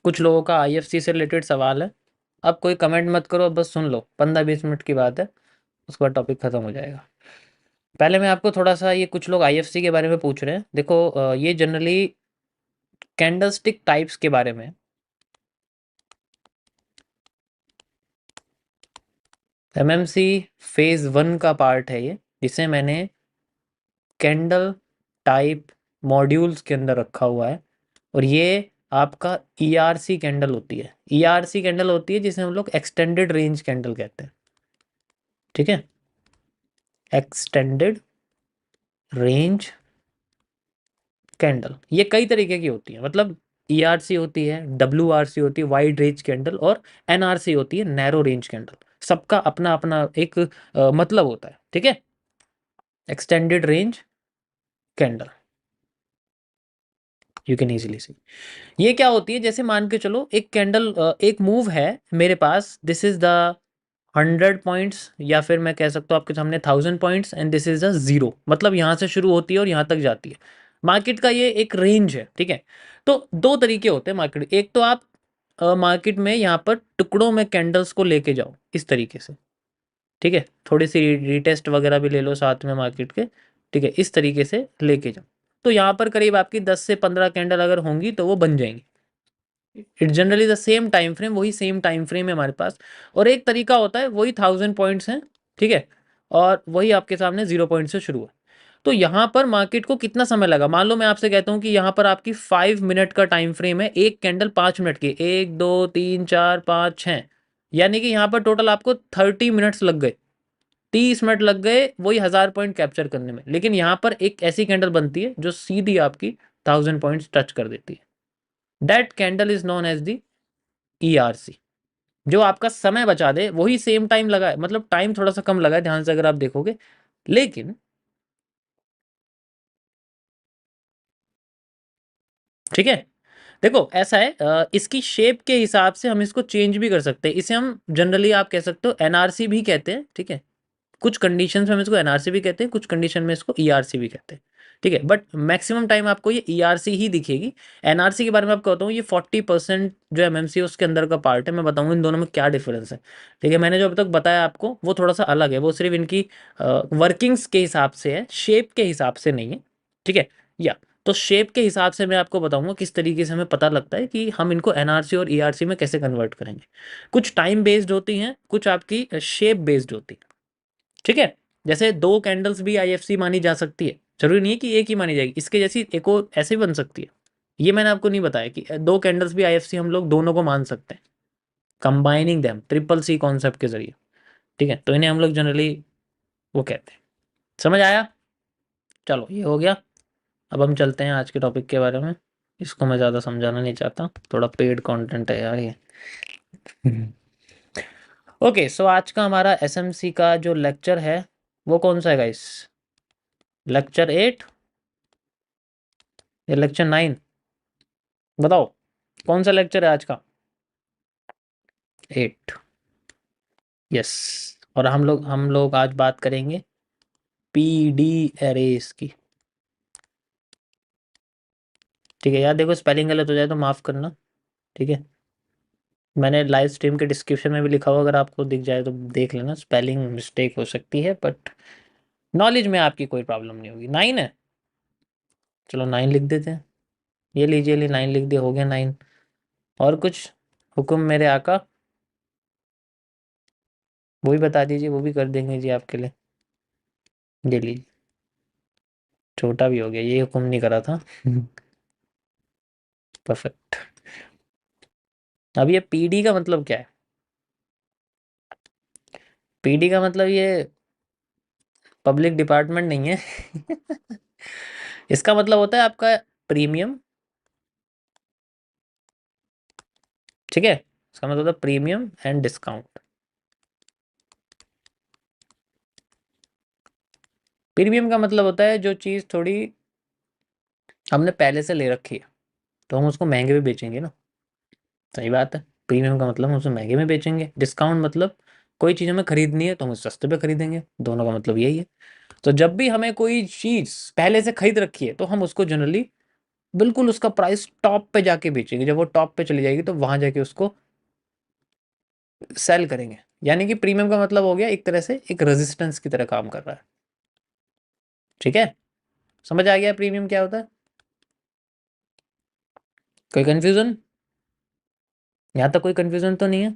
कुछ लोगों का आईएफसी से रिलेटेड सवाल है। अब कोई कमेंट मत करो, अब बस सुन लो, 15-20 मिनट की बात है, उसके बाद टॉपिक खत्म हो जाएगा। पहले मैं आपको थोड़ा सा, ये कुछ लोग आईएफसी के बारे में पूछ रहे हैं। देखो ये जनरली कैंडलस्टिक टाइप्स के बारे में, एमएमसी फेज 1 का पार्ट है ये, जिसे मैंने कैंडल टाइप मॉड्यूल्स के अंदर रखा हुआ है। और ये आपका ईआरसी कैंडल होती है, ईआरसी कैंडल होती है जिसे हम लोग एक्सटेंडेड रेंज कैंडल कहते हैं। ठीक है, एक्सटेंडेड रेंज कैंडल ये कई तरीके की होती है, मतलब ईआरसी होती है, डब्ल्यूआरसी होती है वाइड रेंज कैंडल, और एनआरसी होती है नैरो रेंज कैंडल। सबका अपना अपना एक मतलब होता है। ठीक है, extended range candle you can easily सी। ये क्या होती है, जैसे मान के चलो एक कैंडल, एक मूव है मेरे पास, दिस इज द 100 पॉइंट्स, या फिर मैं कह सकता हूँ आपके सामने 1000 points, and this is the zero, मतलब यहाँ से शुरू होती है और यहाँ तक जाती है। मार्केट का ये एक रेंज है। ठीक है, तो दो तरीके होते हैं मार्केट। एक तो आप मार्केट में यहाँ पर टुकड़ों में कैंडल्स को लेके जाओ इस तरीके से। ठीक है, थोड़ी सी रीटेस्ट वगैरह भी ले लो साथ में मार्केट के। ठीक है, इस तरीके से लेके जाओ, तो यहाँ पर करीब आपकी 10 से 15 कैंडल अगर होंगी तो वो बन जाएंगी। It generally the same time frame, वही सेम टाइम फ्रेम है हमारे पास। और एक तरीका होता है, वही 1000 पॉइंट्स हैं। ठीक है, और वही आपके सामने 0 पॉइंट से शुरू है। तो यहाँ पर मार्केट को कितना समय लगा, मान लो मैं आपसे कहता हूँ कि यहाँ पर आपकी 5 मिनट का टाइम फ्रेम है, एक कैंडल 5 मिनट की, 1 2 3 4 5 6, यानी कि यहाँ पर टोटल आपको 30 मिनट्स लग गए, 30 मिनट लग गए वही 1000 पॉइंट कैप्चर करने में। लेकिन यहाँ पर एक ऐसी कैंडल बनती है जो सीधी आपकी 1000 पॉइंट्स टच कर देती है। That candle is known as the ERC, जो आपका समय बचा दे। वही सेम टाइम लगा है, मतलब टाइम थोड़ा सा कम लगा है ध्यान से अगर आप देखोगे, लेकिन ठीक है। देखो ऐसा है, इसकी शेप के हिसाब से हम इसको चेंज भी कर सकते हैं। इसे हम जनरली आप कह सकते हो एनआरसी भी कहते हैं। ठीक है, कुछ कंडीशन में हम इसको एनआरसी भी कहते हैं, कुछ कंडीशन में इसको ईआरसी भी कहते हैं। ठीक है, बट मैक्सिमम टाइम आपको ये ईआरसी ही दिखेगी। एनआरसी के बारे में आपको बताऊँ, ये 40% जो एमएमसी है उसके अंदर का पार्ट है। मैं बताऊँ इन दोनों में क्या डिफरेंस है। ठीक है, मैंने जो अब तक बताया आपको वो थोड़ा सा अलग है, वो सिर्फ इनकी वर्किंग्स के हिसाब से है, शेप के हिसाब से नहीं है। ठीक है, या तो शेप के हिसाब से मैं आपको बताऊंगा किस तरीके से हमें पता लगता है कि हम इनको एनआरसी और ईआरसी में कैसे कन्वर्ट करेंगे। कुछ टाइम बेस्ड होती हैं, कुछ आपकी शेप बेस्ड होती है। ठीक है, जैसे दो कैंडल्स भी आईएफसी मानी जा सकती है, जरूरी नहीं है कि एक ही मानी जाएगी, इसके जैसी एक और ऐसे भी बन सकती है। ये मैंने आपको नहीं बताया कि दो कैंडल्स भी आईएफसी हम लोग दोनों को मान सकते हैं, combining them, triple C concept के जरिए। ठीक है, तो इन्हें हम लोग जनरली वो कहते हैं। समझ आया? चलो ये हो गया। अब हम चलते हैं आज के टॉपिक के बारे में। इसको मैं ज़्यादा समझाना नहीं चाहता, थोड़ा पेड कंटेंट है यार ये। ओके, सो आज का हमारा एसएमसी का जो लेक्चर है वो कौन सा है गाइस? लेक्चर 8 या लेक्चर 9? बताओ कौन सा लेक्चर है आज का? 8, यस। और हम लोग आज बात करेंगे पीडी एरेस की। ठीक है यार, देखो स्पेलिंग गलत हो जाए तो माफ़ करना। ठीक है, मैंने लाइव स्ट्रीम के डिस्क्रिप्शन में भी लिखा हुआ, अगर आपको दिख जाए तो देख लेना, स्पेलिंग मिस्टेक हो सकती है, बट नॉलेज में आपकी कोई प्रॉब्लम नहीं होगी। 9 है, चलो 9 लिख देते हैं। ये लीजिए, 9 लिख दिया, हो गया 9। और कुछ हुक्म मेरे आका, वो भी बता दीजिए, वो भी कर देंगे जी आपके लिए। ये लीजिए, छोटा भी हो गया, ये हुक्म नहीं करा था। परफेक्ट। अब ये पीडी का मतलब क्या है? पीडी का मतलब ये पब्लिक डिपार्टमेंट नहीं है। इसका मतलब होता है आपका प्रीमियम। ठीक है, इसका मतलब होता है प्रीमियम एंड डिस्काउंट। प्रीमियम का मतलब होता है जो चीज़ थोड़ी हमने पहले से ले रखी है तो हम उसको महंगे में बेचेंगे ना। सही बात है, प्रीमियम का मतलब हम उसे महंगे में बेचेंगे। डिस्काउंट मतलब कोई चीज़ हमें खरीदनी है तो हम उसे सस्ते पे खरीदेंगे। दोनों का मतलब यही है। तो जब भी हमें कोई चीज़ पहले से खरीद रखी है तो हम उसको जनरली बिल्कुल उसका प्राइस टॉप पे जाके बेचेंगे। जब वो टॉप पे चली जाएगी तो वहां जाके उसको सेल करेंगे। यानी कि प्रीमियम का मतलब हो गया एक तरह से एक रेजिस्टेंस की तरह काम कर रहा है। ठीक है, समझ आ गया प्रीमियम क्या होता है? कोई कंफ्यूजन? यहां तक कोई कंफ्यूजन तो नहीं है?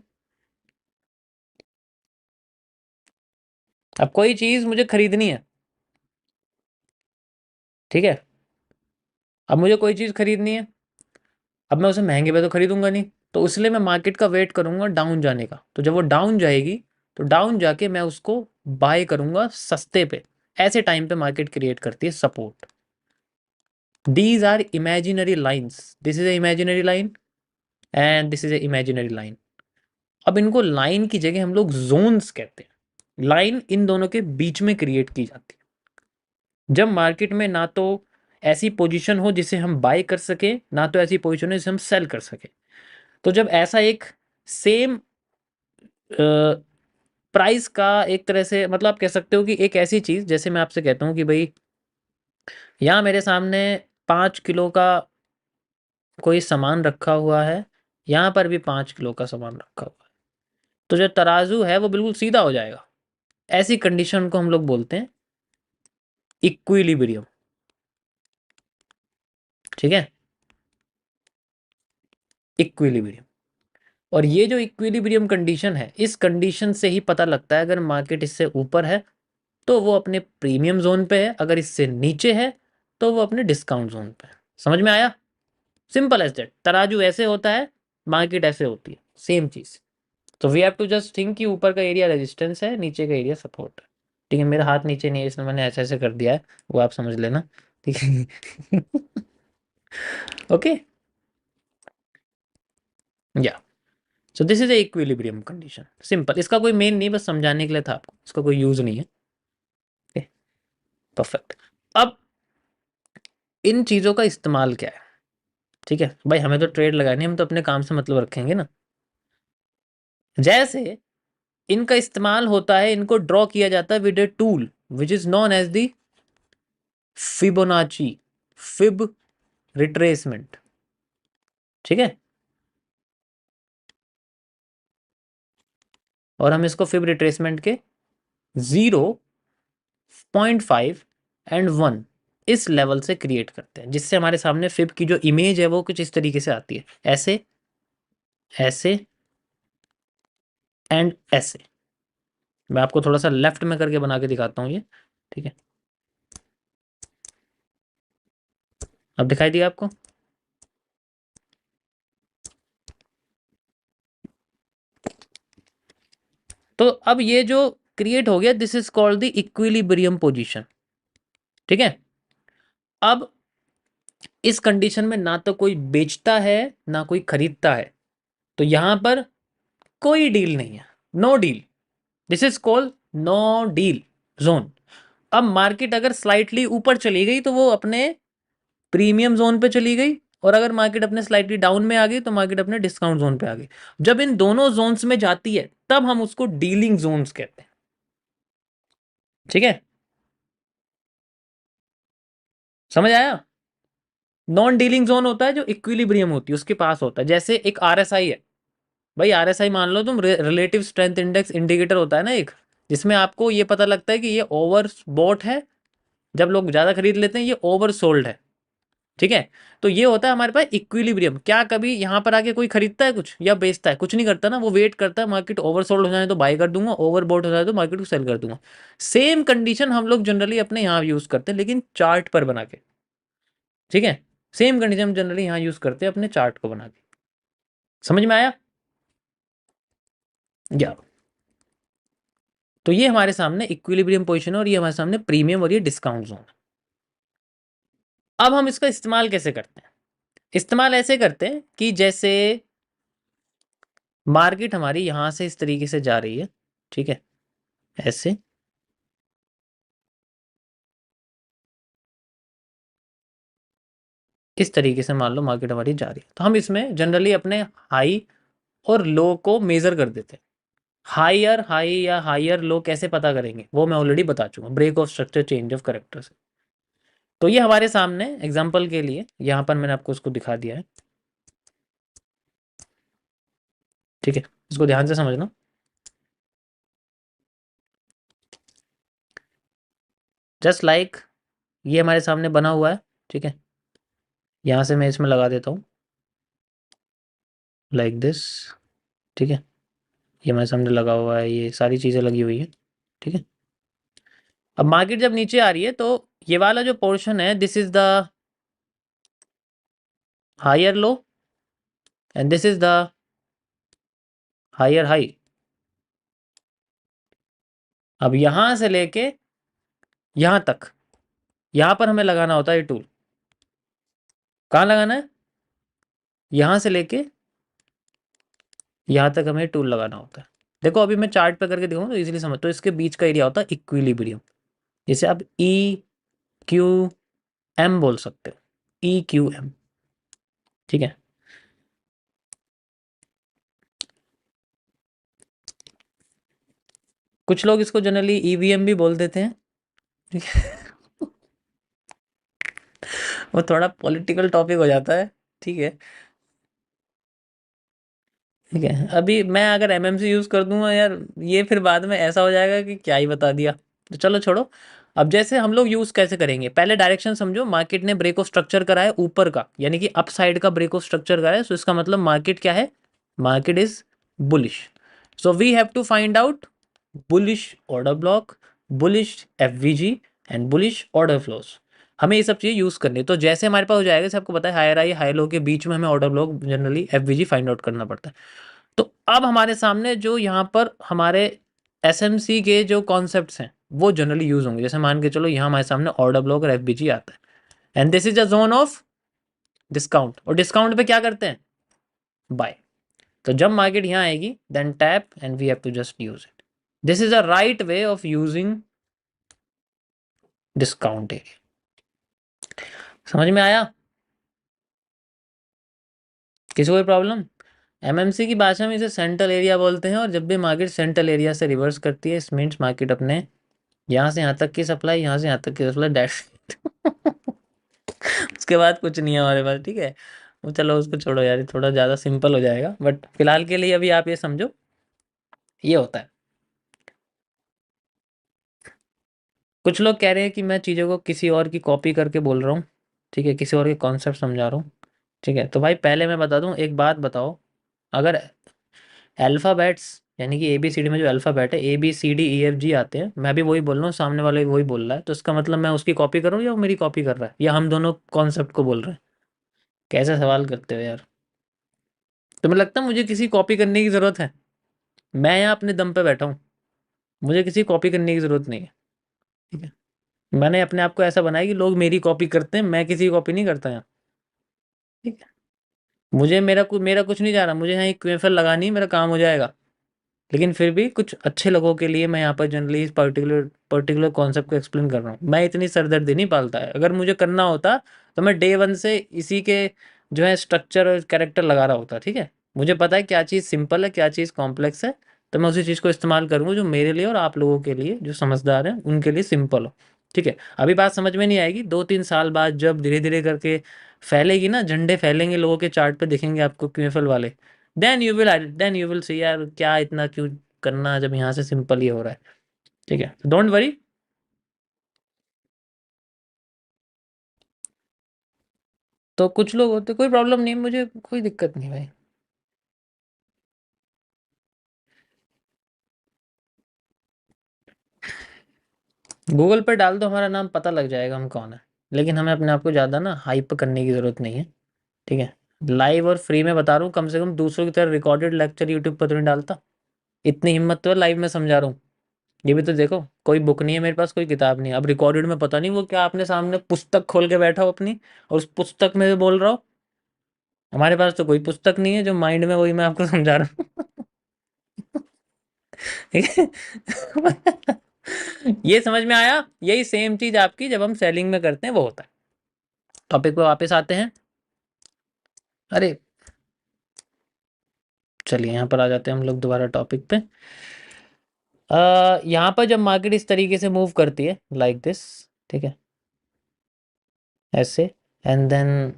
अब कोई चीज मुझे खरीदनी है, ठीक है, अब मुझे कोई चीज खरीदनी है, अब मैं उसे महंगे पे तो खरीदूंगा नहीं, तो इसलिए मैं मार्केट का वेट करूंगा डाउन जाने का। तो जब वो डाउन जाएगी तो डाउन जाके मैं उसको बाय करूंगा सस्ते पे। ऐसे टाइम पे मार्केट क्रिएट करती है support. These are imaginary lines, this is a imaginary line and this is a imaginary line. अब इनको लाइन की जगह हम लोग जोन्स कहते हैं। लाइन इन दोनों के बीच में क्रिएट की जाती है जब मार्केट में ना तो ऐसी पोजीशन हो जिसे हम बाय कर सके, ना तो ऐसी पोजीशन हो जिसे हम सेल कर सके। तो जब ऐसा एक सेम प्राइस का एक तरह से मतलब आप कह सकते हो कि एक ऐसी चीज, जैसे मैं आपसे कहता हूँ कि भाई यहाँ मेरे सामने 5 किलो का कोई सामान रखा हुआ है, यहाँ पर भी 5 किलो का सामान रखा हुआ है, तो जो तराजू है वो बिल्कुल सीधा हो जाएगा। ऐसी कंडीशन को हम लोग बोलते हैं इक्विलिब्रियम। ठीक है, इक्विलिब्रियम। और ये जो इक्विलिब्रियम कंडीशन है, इस कंडीशन से ही पता लगता है अगर मार्केट इससे ऊपर है तो वो अपने प्रीमियम जोन पे है, अगर इससे नीचे है तो वो अपने डिस्काउंट जोन पे है। समझ में आया? Simple as that. तराजू ऐसे होता है, मार्केट ऐसे होती है, सेम चीज। तो we have to just think कि ऊपर का एरिया रेजिस्टेंस है, नीचे का एरिया सपोर्ट है। ठीक है, मेरा हाथ नीचे नहीं है इसलिए मैंने ऐसे ऐसे कर दिया है, वो आप समझ लेना। ठीक है। ओके, या so this is A equilibrium condition. Simple, इसका कोई मेन नहीं, बस समझाने के लिए था आपको, इसका कोई यूज नहीं है। Okay, perfect. अब इन चीजों का इस्तेमाल क्या है? ठीक है भाई, हमें तो ट्रेड लगानी है, हम तो अपने काम से मतलब रखेंगे ना। जैसे इनका इस्तेमाल होता है, इनको ड्रॉ किया जाता है with a tool which is known as the Fibonacci fib retracement. ठीक है, और हम इसको फिब रिट्रेसमेंट के 0.5 एंड 1 इस लेवल से क्रिएट करते हैं, जिससे हमारे सामने फिब की जो इमेज है वो कुछ इस तरीके से आती है, ऐसे ऐसे एंड ऐसे। मैं आपको थोड़ा सा लेफ्ट में करके बना के दिखाता हूँ ये। ठीक है, अब दिखाई दिया आपको? तो अब ये जो क्रिएट हो गया, this is called the equilibrium position. ठीक है, अब इस कंडीशन में ना तो कोई बेचता है ना कोई खरीदता है, तो यहां पर कोई डील नहीं है, no deal. This is called no deal zone. अब मार्केट अगर स्लाइटली ऊपर चली गई तो वो अपने प्रीमियम जोन पे चली गई, और अगर मार्केट अपने स्लाइटली डाउन में आ गई तो मार्केट अपने डिस्काउंट जोन पे आ गई। जब इन दोनों जोन्स में जाती है तब हम उसको डीलिंग जोन्स कहते हैं। ठीक है, समझ आया? नॉन डीलिंग जोन होता है जो इक्विलिब्रियम होती है उसके पास होता है। जैसे एक आरएसआई है भाई, आरएसआई मान लो तुम, रिलेटिव स्ट्रेंथ इंडेक्स इंडिकेटर होता है ना एक, जिसमें आपको ये पता लगता है कि ये ओवर बॉट है, जब लोग ज्यादा खरीद लेते हैं, ये ओवर सोल्ड है। ठीक है, तो ये होता है हमारे पास इक्विलिब्रियम। क्या कभी यहाँ पर आके कोई खरीदता है कुछ या बेचता है? कुछ नहीं करता ना, वो वेट करता है मार्केट ओवर सोल्ड हो जाए तो बाय कर दूंगा, ओवर बॉट हो जाए तो मार्केट को सेल कर दूंगा। सेम कंडीशन हम लोग जनरली अपने यहाँ यूज करते हैं, लेकिन चार्ट पर बना के। ठीक है, सेम कंडीशन हम जनरली यहाँ यूज करते हैं अपने चार्ट को बना के। समझ में आया? या तो ये हमारे सामने इक्विलिब्रियम पोजीशन है, और ये हमारे सामने प्रीमियम और ये डिस्काउंट जोन है। अब हम इसका इस्तेमाल कैसे करते हैं? इस्तेमाल ऐसे करते हैं कि जैसे मार्केट हमारी यहां से इस तरीके से जा रही है, ठीक है, ऐसे, इस तरीके से मान लो मार्केट हमारी जा रही है, तो हम इसमें जनरली अपने हाई और लो को मेजर कर देते हैं। हायर हाई या हायर लो कैसे पता करेंगे वो मैं ऑलरेडी बता चुका हूँ, break of structure, change of character से। तो ये हमारे सामने एग्जाम्पल के लिए यहाँ पर मैंने आपको उसको दिखा दिया है, ठीक है, इसको ध्यान से समझना। जस्ट लाइक ये हमारे सामने बना हुआ है, ठीक है, यहाँ से मैं इसमें लगा देता हूँ लाइक दिस, ठीक है, ये हमारे सामने लगा हुआ है, ये सारी चीज़ें लगी हुई है, ठीक है। अब मार्केट जब नीचे आ रही है तो ये वाला जो पोर्शन है, this is the higher low and this is the higher high. अब यहां से लेके यहां तक, यहां पर हमें लगाना होता है ये टूल। कहाँ लगाना है? यहां से लेके यहां तक हमें टूल लगाना होता है। देखो अभी मैं चार्ट पे करके दिखाऊं तो इजीली समझ, तो इसके बीच का एरिया होता है इक्विलिब्रियम, जिसे आप ई क्यू एम बोल सकते हो, ई क्यू एम, ठीक है। कुछ लोग इसको जनरली ईवीएम भी बोल देते हैं, ठीक है। वो थोड़ा पॉलिटिकल टॉपिक हो जाता है, ठीक है, ठीक है। अभी मैं अगर एमएमसी यूज कर दूंगा यार, ये फिर बाद में ऐसा हो जाएगा कि क्या ही बता दिया, तो चलो छोड़ो। अब जैसे हम लोग यूज कैसे करेंगे, पहले डायरेक्शन समझो। मार्केट ने ब्रेक ऑफ स्ट्रक्चर करा है ऊपर का, यानी कि अप साइड का ब्रेक ऑफ स्ट्रक्चर करा है, सो इसका मतलब मार्केट क्या है? Market is bullish. So we have to find out bullish order block, bullish FVG and bullish order flows. हमें ये सब चीज़ें यूज़ करनी है। तो जैसे हमारे पास हो जाएगा, जैसे आपको पता है हायर हाई हाई लो के बीच में हमें order block generally FVG find out करना पड़ता है। तो अब हमारे सामने जो यहाँ पर हमारे एसएमसी के जो कॉन्सेप्ट्स हैं वो जनरली यूज होंगे। जैसे मान के चलो यहाँ हमारे सामने ऑर्डर ब्लॉक और एफबीजी आता है, and this is a zone of discount, और डिस्काउंट पे क्या करते हैं? बाय। तो जब मार्केट यहाँ आएगी then tap and we have to just use it. This is a right way of using discount area. समझ में आया? किसी कोई प्रॉब्लम? एमएमसी की भाषा में इसे सेंट्रल एरिया बोलते हैं, और जब भी मार्केट सेंट्रल एरिया से रिवर्स करती है, इस मीन्स मार्केट अपने यहाँ से यहाँ तक की सप्लाई, यहाँ से यहाँ तक की सप्लाई डैश। उसके बाद कुछ नहीं है हमारे पास, ठीक है। वो चलो उसको छोड़ो यार, ये थोड़ा ज़्यादा सिंपल हो जाएगा, बट फिलहाल के लिए अभी आप ये समझो ये होता है। कुछ लोग कह रहे हैं कि मैं चीज़ों को किसी और की कॉपी करके बोल रहा हूँ, ठीक है, किसी और के कॉन्सेप्ट समझा रहा हूँ, ठीक है। तो भाई पहले मैं बता दूँ एक बात, बताओ, अगर अल्फ़ाबेट्स यानी कि ए बी सी डी में जो अल्फ़ाबेट है A B C D E F G आते हैं, मैं भी वही बोल रहा हूँ, सामने वाला भी वही बोल रहा है, तो इसका मतलब मैं उसकी कॉपी करूँ या वो मेरी कॉपी कर रहा है, या हम दोनों कॉन्सेप्ट को बोल रहे हैं? कैसे सवाल करते हो यार? तुम्हें लगता है मुझे किसी कॉपी करने की ज़रूरत है? मैं यहाँ अपने दम पे बैठा हूँ, मुझे किसी कॉपी करने की ज़रूरत नहीं है, ठीक है। मैंने अपने आप को ऐसा बनाया कि लोग मेरी कॉपी करते हैं, मैं किसी की कॉपी नहीं करता यहाँ, ठीक है। मुझे मेरा कुछ नहीं जा रहा, मुझे यहाँ एक क्वेफल लगानी है, मेरा काम हो जाएगा। लेकिन फिर भी कुछ अच्छे लोगों के लिए मैं यहाँ पर जनरली इस पर्टिकुलर कॉन्सेप्ट को एक्सप्लेन कर रहा हूँ। मैं इतनी सरदर्दी नहीं पालता है, अगर मुझे करना होता तो मैं डे वन से इसी के जो है स्ट्रक्चर और कैरेक्टर लगा रहा होता, ठीक है। मुझे पता है क्या चीज़ सिंपल है, क्या चीज़ कॉम्प्लेक्स है, तो मैं उसी चीज़ को इस्तेमाल करूँगा जो मेरे लिए और आप लोगों के लिए जो समझदार हैं उनके लिए सिंपल हो, ठीक है। अभी बात समझ में नहीं आएगी, 2-3 साल बाद जब धीरे धीरे करके फैलेगी ना, झंडे फैलेंगे लोगों के, चार्ट पे दिखेंगे आपको क्यूएफएल वाले, देन यू विल सी यार क्या इतना क्यों करना जब यहाँ से सिंपल ही हो रहा है, ठीक है। Don't worry. तो कुछ लोग होते, कोई प्रॉब्लम नहीं, मुझे कोई दिक्कत नहीं भाई। गूगल पे डाल दो हमारा नाम, पता लग जाएगा हम कौन है। लेकिन हमें अपने आप को ज़्यादा ना हाइप करने की ज़रूरत नहीं है, ठीक है। लाइव और फ्री में बता रहा हूँ, कम से कम दूसरों की तरह रिकॉर्डेड लेक्चर यूट्यूब पर तो नहीं डालता। इतनी हिम्मत तो है, लाइव में समझा रहा हूँ। ये भी तो देखो, कोई बुक नहीं है मेरे पास, कोई किताब नहीं है। अब रिकॉर्डेड में पता नहीं वो क्या आपने सामने पुस्तक खोल के बैठा हो अपनी, और उस पुस्तक में बोल रहा हो। हमारे पास तो कोई पुस्तक नहीं है, जो माइंड में वही मैं आपको समझा रहा हूँ। ठीक है। ये समझ में आया? यही सेम चीज आपकी जब हम सेलिंग में करते हैं वो होता है। टॉपिक पे वापस आते हैं। अरे चलिए यहाँ पर आ जाते हैं हम लोग दोबारा टॉपिक पे। यहाँ पर जब मार्केट इस तरीके से मूव करती है लाइक दिस, ठीक है, ऐसे, एंड देन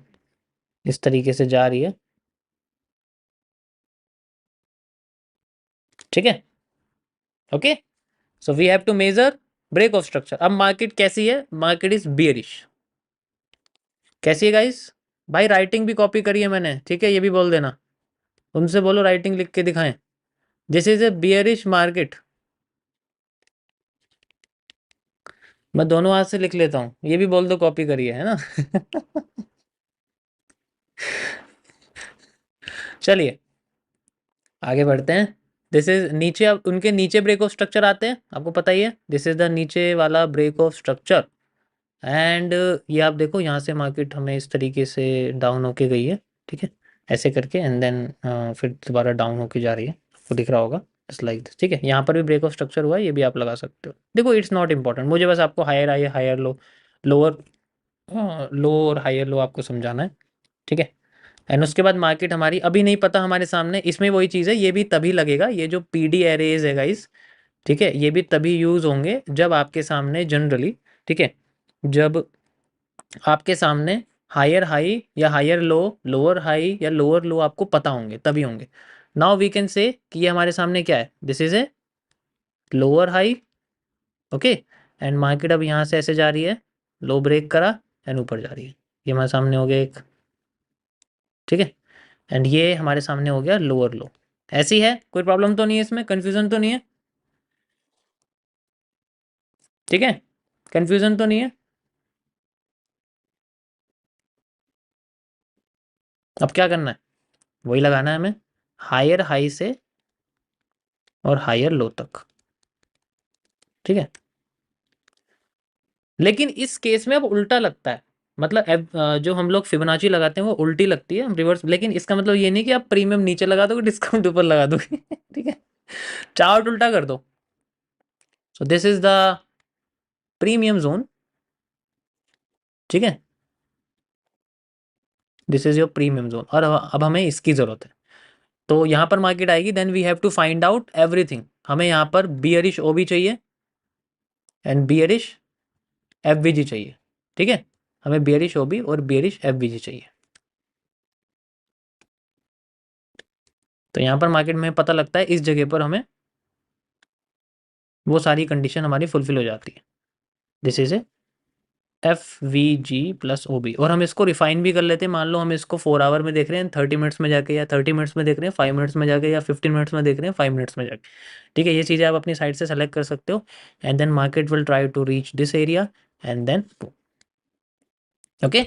इस तरीके से जा रही है, ठीक है। Okay, so we have to measure break of structure. अब मार्केट कैसी है? Market is bearish. कैसी है गाइस? भाई राइटिंग भी कॉपी करी है मैंने, ठीक है, ये भी बोल देना, उनसे बोलो राइटिंग लिख के दिखाएं। This is A bearish market. मैं दोनों हाथ से लिख लेता हूँ, ये भी बोल दो कॉपी करी है ना। चलिए आगे बढ़ते हैं। दिस इज नीचे, अब उनके नीचे ब्रेक ऑफ स्ट्रक्चर आते हैं, आपको पता ही है, दिस इज द नीचे वाला ब्रेक ऑफ स्ट्रक्चर। एंड ये आप देखो, यहाँ से मार्केट हमें इस तरीके से डाउन होके गई है, ठीक है, ऐसे करके, एंड देन फिर दोबारा डाउन होके जा रही है, आपको दिख रहा होगा, जस्ट लाइक दिस, ठीक है। यहाँ पर भी ब्रेक ऑफ स्ट्रक्चर हुआ है, ये भी आप लगा सकते हो। देखो इट्स नॉट इंपॉर्टेंट, मुझे बस आपको higher high, higher low, lower low और हायर लो आपको समझाना है, ठीक है। एंड उसके बाद मार्केट हमारी अभी नहीं पता हमारे सामने, इसमें वही चीज़ है, ये भी तभी लगेगा, ये जो पीडी एरेज है गाइस, ठीक है, ये भी तभी यूज़ होंगे जब आपके सामने जनरली, ठीक है, जब आपके सामने हायर हाई या हायर लो, लोअर हाई या लोअर लो आपको पता होंगे, तभी होंगे। नाउ वी कैन से कि ये हमारे सामने क्या है, this is a lower high, okay, and market अब यहाँ से ऐसे जा रही है, लो ब्रेक करा एंड ऊपर जा रही है, ये हमारे सामने हो गया एक, ठीक है, एंड ये हमारे सामने हो गया लोअर लो। ऐसी है, कोई प्रॉब्लम तो नहीं है इसमें, कंफ्यूजन तो नहीं है, ठीक है, कंफ्यूजन तो नहीं है। अब क्या करना है, वही लगाना है हमें, हायर हाई से और हायर लो तक, ठीक है। लेकिन इस केस में अब उल्टा लगता है, मतलब जो हम लोग फिबोनाची लगाते हैं वो उल्टी लगती है, रिवर्स, लेकिन इसका मतलब ये नहीं कि आप प्रीमियम नीचे लगा दोगे, डिस्काउंट ऊपर लगा दोगे। ठीक है, चार्ट उल्टा कर दो। So this is the premium zone, ठीक है, this is your premium zone, और अब हमें इसकी जरूरत है। तो यहाँ पर मार्केट आएगी, then we have to find out everything. हमें यहाँ पर बियरिश ओबी चाहिए एंड बियरिश एफवीजी चाहिए, ठीक है, हमें बियरिश ओबी और बियरिश एफवीजी चाहिए। तो यहाँ पर मार्केट में पता लगता है, इस जगह पर हमें वो सारी कंडीशन हमारी फुलफिल हो जाती है। This is a F V G plus O B, और हम इसको रिफाइन भी कर लेते हैं। मान लो हम इसको 4 आवर में देख रहे हैं 30 मिनट्स में जाके, या 30 मिनट्स में देख रहे हैं 5 मिनट्स में जाके, या 15 मिनट्स में देख रहे हैं 5 मिनट्स में जाके, ठीक है, ये चीज़ें आप अपनी साइड से सेलेक्ट कर सकते हो। And then market will try to reach this area and then okay.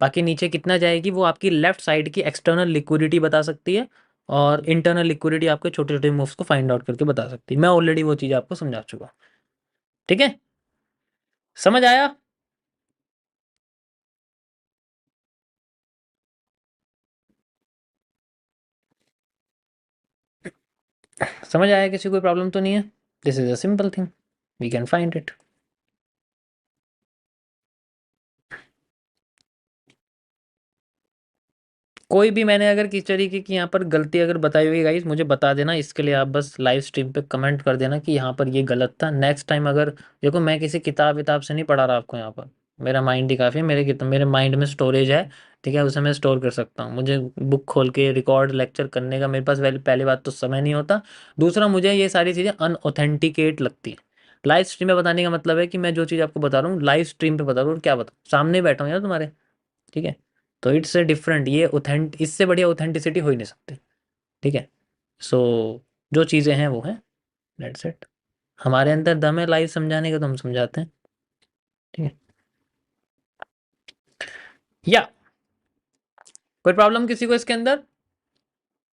बाकी नीचे कितना जाएगी वो आपकी लेफ्ट साइड की एक्सटर्नल लिक्विडिटी बता सकती है, और इंटरनल लिक्विडिटी आपके छोटे छोटे मूव्स को फाइंड आउट करके बता सकती है। मैं ऑलरेडी वो चीज़ आपको समझा चुका हूँ, ठीक है, समझ आया? समझ आया? किसी कोई प्रॉब्लम तो नहीं है? This is a simple thing, we can find it. कोई भी मैंने अगर किसी तरीके की यहाँ पर गलती अगर बताई हुई गाइस, मुझे बता देना, इसके लिए आप बस लाइव स्ट्रीम पे कमेंट कर देना कि यहाँ पर ये गलत था। नेक्स्ट टाइम अगर, देखो मैं किसी किताब विताब से नहीं पढ़ा रहा आपको, यहाँ पर मेरा माइंड ही काफ़ी है, मेरे किताब मेरे माइंड में स्टोरेज है, ठीक है, उसे मैं स्टोर कर सकता हूँ। मुझे बुक खोल के रिकॉर्ड लेक्चर करने का मेरे पास पहली बात तो समय नहीं होता, दूसरा मुझे ये सारी चीज़ें अनऑथेंटिकेट लगती हैं। लाइव स्ट्रीम में बताने का मतलब है कि मैं जो चीज़ आपको बता रहा हूँ लाइव स्ट्रीम पे बता रहा हूँ, क्या बताऊँ, सामने बैठा हूँ यार तुम्हारे, ठीक है। तो इट्स ए डिफरेंट, ये ऑथेंट, इससे बढ़िया ऑथेंटिसिटी हो ही नहीं सकती, ठीक है। सो जो चीज़ें हैं वो हैं, दैट्स इट। हमारे अंदर दम है लाइव समझाने का, तो हम समझाते हैं, ठीक है। या कोई प्रॉब्लम किसी को इसके अंदर?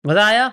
मज़ा आया?